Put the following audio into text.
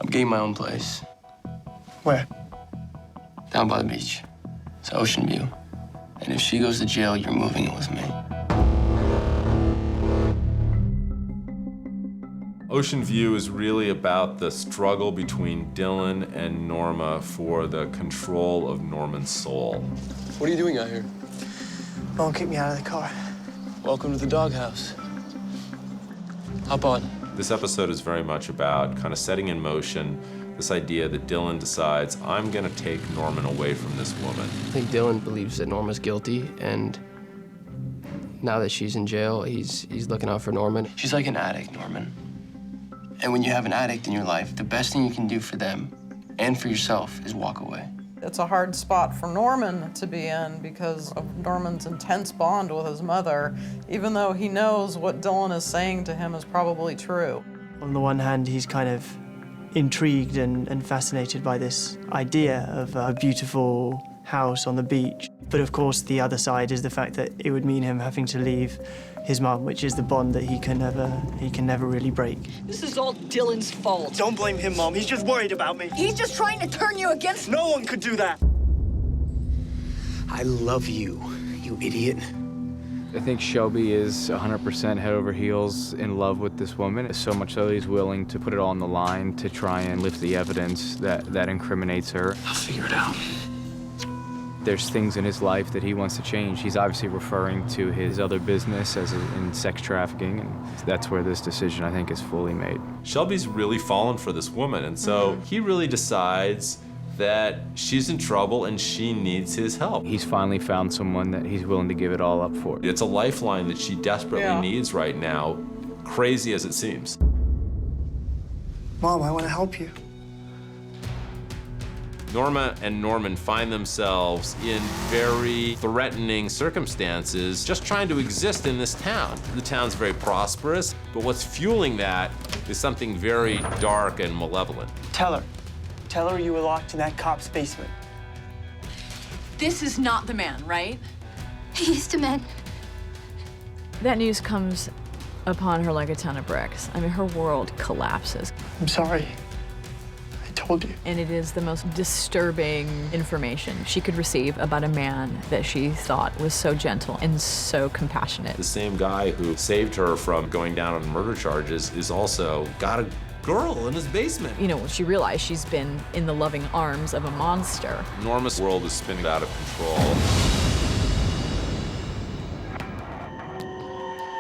I'm getting my own place. Where? Down by the beach. It's Ocean View. And if she goes to jail, you're moving in with me. Ocean View is really about the struggle between Dylan and Norma for the control of Norman's soul. What are you doing out here? Won't kick me out of the car. Welcome to the doghouse. Hop on. This episode is very much about kind of setting in motion this idea that Dylan decides, I'm gonna take Norman away from this woman. I think Dylan believes that Norma's guilty, and now that she's in jail, he's looking out for Norman. She's like an addict, Norman. And when you have an addict in your life, the best thing you can do for them and for yourself is walk away. It's a hard spot for Norman to be in because of Norman's intense bond with his mother, even though he knows what Dylan is saying to him is probably true. On the one hand, he's kind of intrigued and fascinated by this idea of a beautiful house on the beach. But of course, the other side is the fact that it would mean him having to leave his mum, which is the bond that he can never really break. This is all Dylan's fault. Don't blame him, Mom. He's just worried about me. He's just trying to turn you against me. No one could do that. I love you, you idiot. I think Shelby is 100% head over heels in love with this woman, so much so he's willing to put it all on the line to try and lift the evidence that incriminates her. I'll figure it out. There's things in his life that he wants to change. He's obviously referring to his other business in sex trafficking, and that's where this decision, I think, is fully made. Shelby's really fallen for this woman, and so he really decides that she's in trouble and she needs his help. He's finally found someone that he's willing to give it all up for. It's a lifeline that she desperately needs right now, crazy as it seems. Mom, I want to help you. Norma and Norman find themselves in very threatening circumstances, just trying to exist in this town. The town's very prosperous, but what's fueling that is something very dark and malevolent. Tell her you were locked in that cop's basement. This is not the man, right? He's the man. That news comes upon her like a ton of bricks. I mean, her world collapses. I'm sorry. I told you. And it is the most disturbing information she could receive about a man that she thought was so gentle and so compassionate. The same guy who saved her from going down on murder charges is also got a girl in his basement. You know, she realized she's been in the loving arms of a monster. Norma's world is spinning out of control.